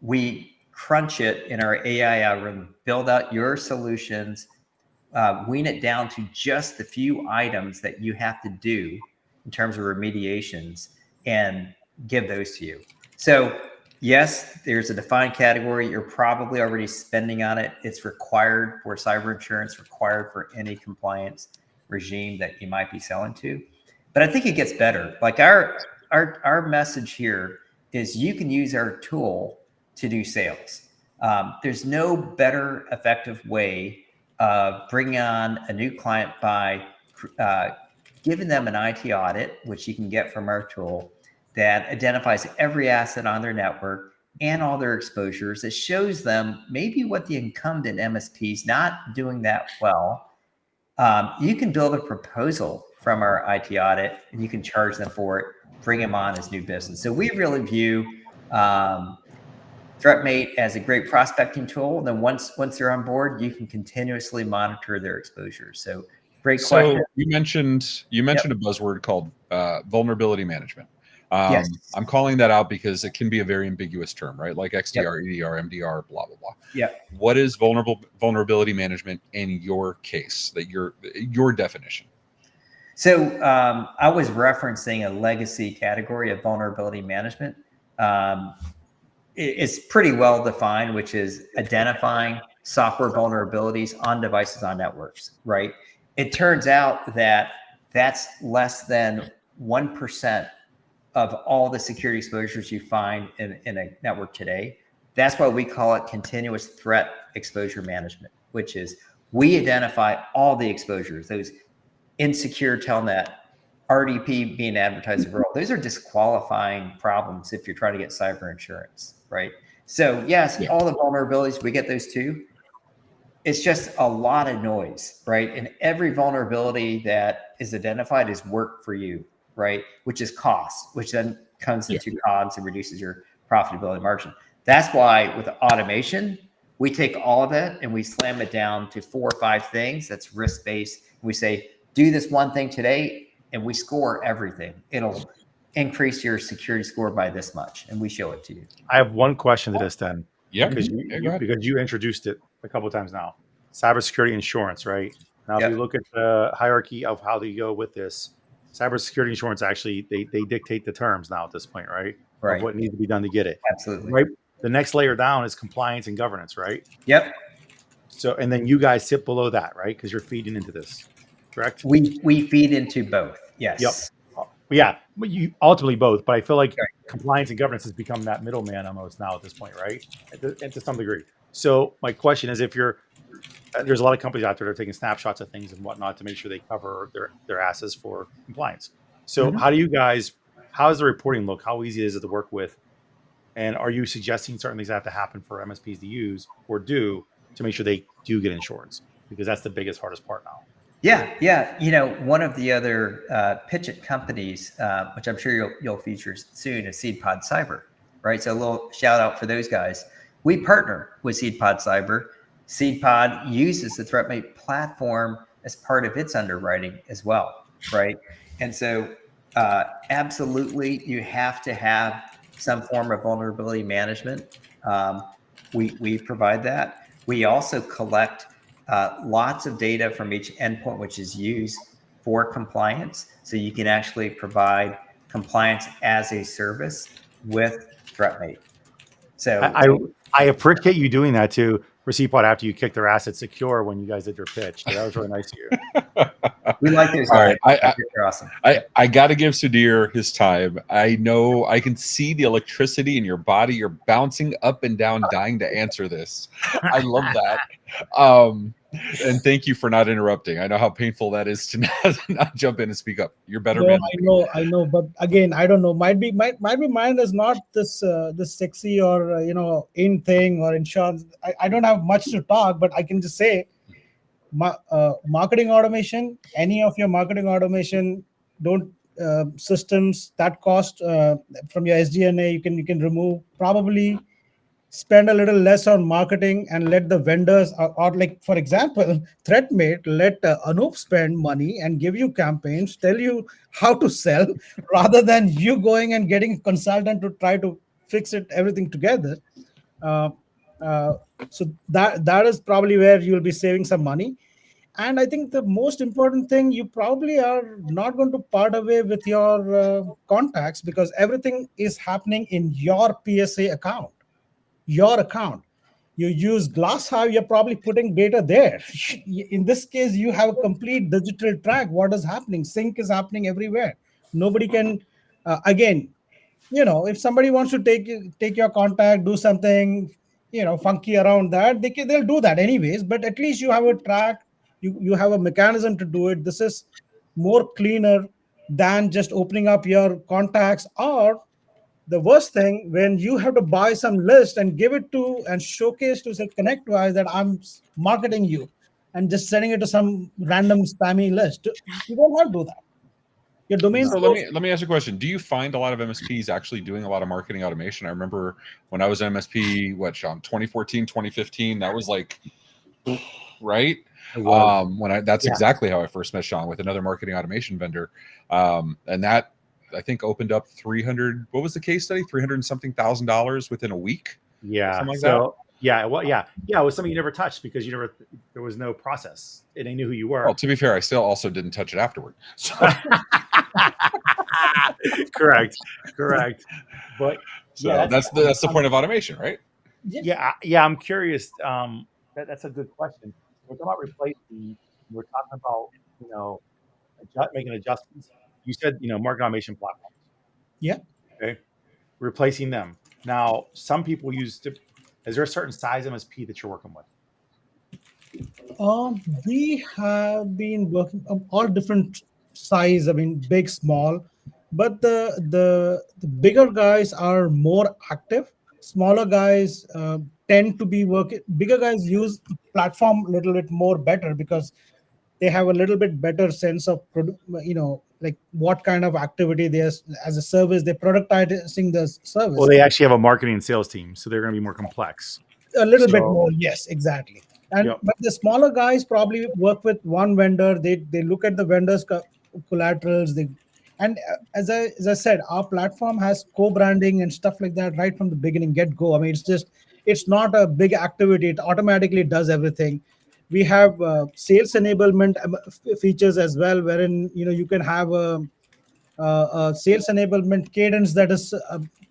We crunch it in our AI algorithm, build out your solutions, wean it down to just the few items that you have to do in terms of remediations, and give those to you. So yes, there's a defined category. You're probably already spending on it. It's required for cyber insurance, required for any compliance regime that you might be selling to. But I think it gets better. Like our message here is you can use our tool to do sales. There's no better effective way of bringing on a new client by giving them an IT audit, which you can get from our tool, that identifies every asset on their network and all their exposures. It shows them maybe what the incumbent MSP is not doing that well. You can build a proposal from our IT audit and you can charge them for it, bring them on as new business. So we really view Threatmate as a great prospecting tool. And then once they're on board, you can continuously monitor their exposures. So great question. So you mentioned a buzzword called vulnerability management. Yes. I'm calling that out because it can be a very ambiguous term, right? Like XDR, EDR, MDR, blah, blah, blah. Yeah. What is vulnerability management in your case, that your definition? So I was referencing a legacy category of vulnerability management. It's pretty well defined, which is identifying software vulnerabilities on devices on networks, right? It turns out that that's less than 1% of all the security exposures you find in a network today. That's why we call it continuous threat exposure management, which is we identify all the exposures, those insecure telnet, RDP being advertised abroad. Those are disqualifying problems if you're trying to get cyber insurance, right? So yes, all the vulnerabilities, we get those too. It's just a lot of noise, right? And every vulnerability that is identified is work for you, right? Which is cost, which then comes into COGS and reduces your profitability margin. That's why with automation, we take all of it and we slam it down to 4 or 5 things. That's risk-based. We say, do this one thing today, and we score everything. It'll increase your security score by this much, and we show it to you. I have one question to this then. Yeah, Because go ahead. because you introduced it a couple of times now. Cybersecurity insurance, right? Now, Yep. if you look at the hierarchy of how they go with this, cybersecurity insurance actually they dictate the terms now at this point, right? Right. Of what needs to be done to get it. Absolutely. Right. The next layer down is compliance and governance, right? Yep. So, and then you guys sit below that, right? Because you're feeding into this, correct? We feed into both. Yes. Yep. Yeah, but you ultimately both. But I feel like Right. compliance and governance has become that middleman almost now at this point, right? And to some degree. So my question is, if you're there's a lot of companies out there that are taking snapshots of things and whatnot to make sure they cover their asses for compliance. So how do you guys? How does the reporting look? How easy is it to work with? And are you suggesting certain things have to happen for MSPs to use or do to make sure they do get insurance? Because that's the biggest, hardest part now. Yeah. You know, one of the other PitchIT companies, which I'm sure you'll feature soon, is SeedPod Cyber, right? So a little shout out for those guys. We partner with SeedPod Cyber. SeedPod uses the Threatmate platform as part of its underwriting as well, right? And so absolutely, you have to have some form of vulnerability management. We provide that. We also collect lots of data from each endpoint, which is used for compliance. So you can actually provide compliance as a service with Threatmate. So I appreciate you doing that too for CPOD after you kicked their ass at Secure when you guys did your pitch. So that was really nice of you. We like those All guys. right, They're awesome. I got to give Sudhir his time. I know I can see the electricity in your body. You're bouncing up and down, dying to answer this. I love that. And thank you for not interrupting. I know how painful that is to not jump in and speak up. You're better, No, man. I know, but again, I don't know. Might be mine is not this this sexy or in thing or insurance. I don't have much to talk, but I can just say, marketing automation. Any of your marketing automation, don't systems that cost from your SG&A. You can remove, probably spend a little less on marketing and let the vendors or like, for example, Threatmate, let Anup spend money and give you campaigns, tell you how to sell, rather than you going and getting a consultant to try to fix it everything together. So that is probably where you'll be saving some money. And I think the most important thing, you probably are not going to part away with your contacts, because everything is happening in your PSA account. Your account. You use GlassHive, you're probably putting data there. In this case, you have a complete digital track. What is happening? Sync is happening everywhere. Nobody can, again, if somebody wants to take your contact, do something, funky around that, they'll do that anyways. But at least you have a track. You have a mechanism to do it. This is more cleaner than just opening up your contacts, or the worst thing, when you have to buy some list and give it to and showcase to, say, ConnectWise, that I'm marketing you, and just sending it to some random spammy list. You don't have to do that. Your domain. So let me ask you a question. Do you find a lot of MSPs actually doing a lot of marketing automation? I remember when I was an MSP, Sean, 2014, 2015, that was like, right? That's exactly how I first met Sean, with another marketing automation vendor. And that, I think, opened up 300. What was the case study? 300 and something $1,000 within a week. Yeah. Something like so yeah, well, yeah, it was something you never touched because there was no process, and they knew who you were. Well, to be fair, I still also didn't touch it afterward. So. Correct. But so that's the point of automation, right? Yeah. I'm curious. That's a good question. We're talking about replacing. We're talking about making adjustments. You said market automation platforms. Yeah. Okay. Replacing them. Now, some people use. Is there a certain size MSP that you're working with? We have been working on all different size. I mean, big, small, but the bigger guys are more active. Smaller guys tend to be working. Bigger guys use the platform a little bit more better, because they have a little bit better sense of like what kind of activity there's as a service. They're productizing the service. Well, they actually have a marketing and sales team, so they're going to be more complex. A little bit more, yes, exactly. And but the smaller guys probably work with one vendor. They look at the vendor's collaterals, And as I said, our platform has co-branding and stuff like that right from the beginning, get go. I mean, it's not a big activity. It automatically does everything. We have sales enablement features as well, wherein you can have a sales enablement cadence that is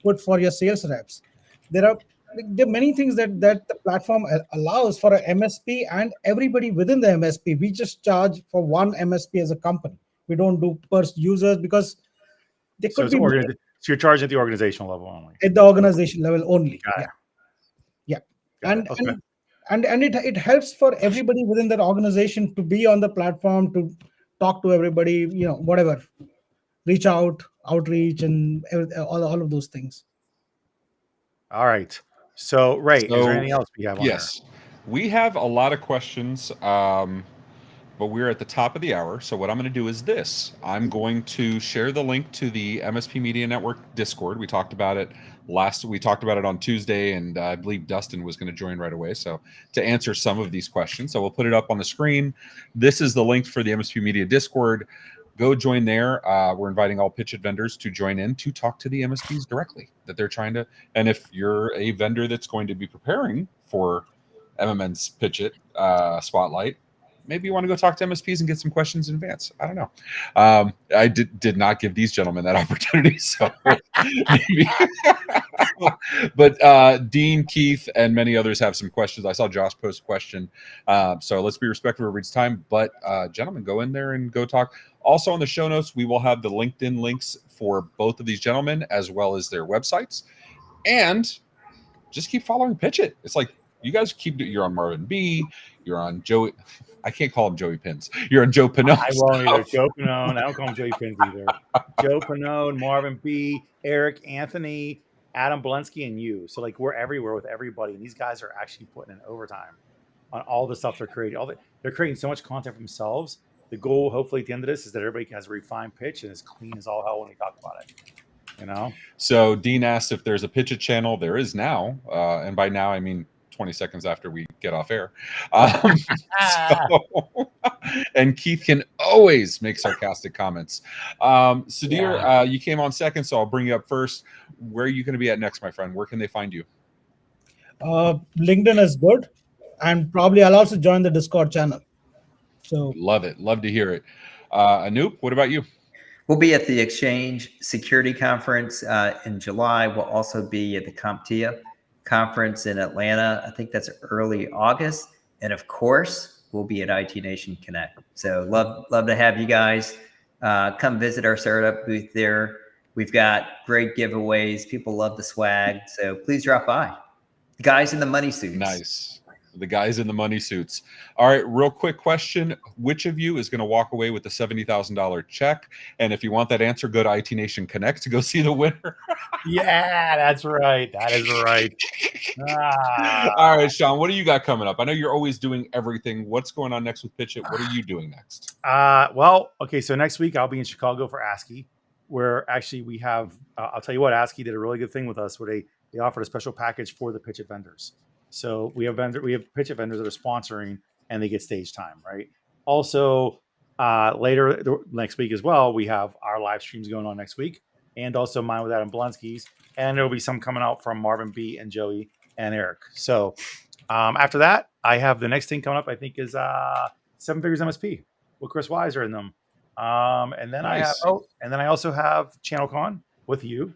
put for your sales reps. There are many things that the platform allows for a MSP and everybody within the MSP. We just charge for one MSP as a company. We don't do per users because there So could it's be so you're charging at the organizational level only. at the organization level only. Got it. Yeah. Got And it. Okay. and it helps for everybody within that organization to be on the platform, to talk to everybody, whatever, reach out, outreach, and all of those things. All right. So, Ray, is there So, anything else we have on yes, we have a lot of questions, but we're at the top of the hour. So what I'm going to do is this. I'm going to share the link to the MSP Media Network Discord. We talked about it on Tuesday, and I believe Dustin was going to join right away. So to answer some of these questions, so we'll put it up on the screen. This is the link for the MSP Media Discord. Go join there. We're inviting all PitchIT vendors to join in to talk to the MSPs directly that they're trying to. And if you're a vendor that's going to be preparing for MMN's PitchIT Spotlight, maybe you want to go talk to MSPs and get some questions in advance. I don't know. I did not give these gentlemen that opportunity. So maybe. But Dean, Keith, and many others have some questions. I saw Josh post a question. So let's be respectful of everybody's time. But gentlemen, go in there and go talk. Also on the show notes, we will have the LinkedIn links for both of these gentlemen as well as their websites. And just keep following PitchIT. It's like you guys you're on Marvin B, you're on Joey. I can't call him Joey Pins. You're on Joe Pinone. I won't either. Joe Pinone. I don't call him Joey Pins either. Joe Pinone, Marvin B, Eric, Anthony, Adam Blensky, and you. So like we're everywhere with everybody, and these guys are actually putting in overtime on all the stuff they're creating. They're creating so much content for themselves. The goal, hopefully, at the end of this, is that everybody has a refined pitch and is clean as all hell when we talk about it. So Dean asked if there's a PitchIT channel. There is now, and by now I mean 20 seconds after we get off air. And Keith can always make sarcastic comments. Sudhir, you came on second, so I'll bring you up first. Where are you going to be at next, my friend? Where can they find you? LinkedIn is good, and probably I'll also join the Discord channel. So love it. Love to hear it. Anup, what about you? We'll be at the Exchange Security Conference in July. We'll also be at the CompTIA conference in Atlanta. I think that's early August. And of course, we'll be at IT Nation Connect. So love to have you guys come visit our startup booth there. We've got great giveaways. People love the swag. So please drop by. The guys in the money suits. Nice. The guys in the money suits. All right, real quick question. Which of you is going to walk away with the $70,000 check? And if you want that answer, go to IT Nation Connect to go see the winner. Yeah, that's right. That is right. All right, Sean, what do you got coming up? I know you're always doing everything. What's going on next with PitchIT? What are you doing next? Well, okay, so next week I'll be in Chicago for ASCII, where actually we have, I'll tell you what, ASCII did a really good thing with us where they offered a special package for the PitchIT vendors. So we have PitchIT vendors that are sponsoring and they get stage time, right? Also, later next week as well, we have our live streams going on next week, and also mine with Adam Blensky's, and there'll be some coming out from Marvin B and Joey and Eric. So after that, I have the next thing coming up. I think is 7 Figures MSP with Chris Weiser in them, and then Nice. I also have ChannelCon with you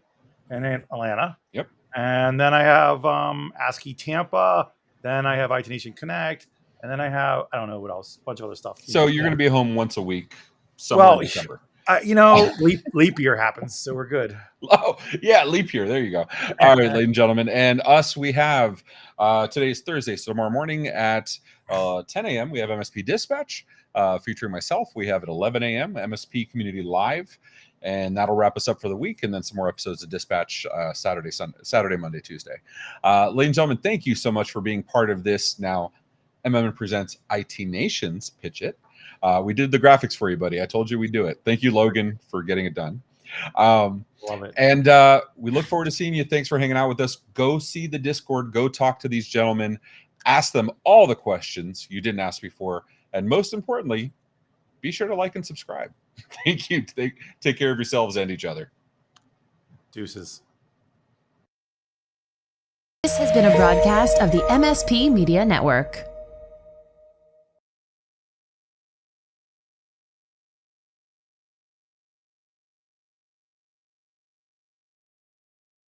and in Atlanta. Yep. And then I have ASCII Tampa. Then I have IT Nation Connect. And then I have, I don't know what else, a bunch of other stuff. So you're going to be home once a week somewhere in December. Leap year happens, so we're good. Oh, yeah, leap year. There you go. All right, ladies and gentlemen. And us, we have, today's Thursday, so tomorrow morning at 10 a.m., we have MSP Dispatch featuring myself. We have at 11 a.m., MSP Community Live. And that'll wrap us up for the week, and then some more episodes of Dispatch Saturday, Monday, Tuesday. Ladies and gentlemen, thank you so much for being part of this. Now, MMN Presents IT Nation's PitchIT. We did the graphics for you, buddy. I told you we'd do it. Thank you, Logan, for getting it done. Love it. And we look forward to seeing you. Thanks for hanging out with us. Go see the Discord. Go talk to these gentlemen. Ask them all the questions you didn't ask before. And most importantly, be sure to like and subscribe. Thank you. Take care of yourselves and each other. Deuces. This has been a broadcast of the MSP Media Network.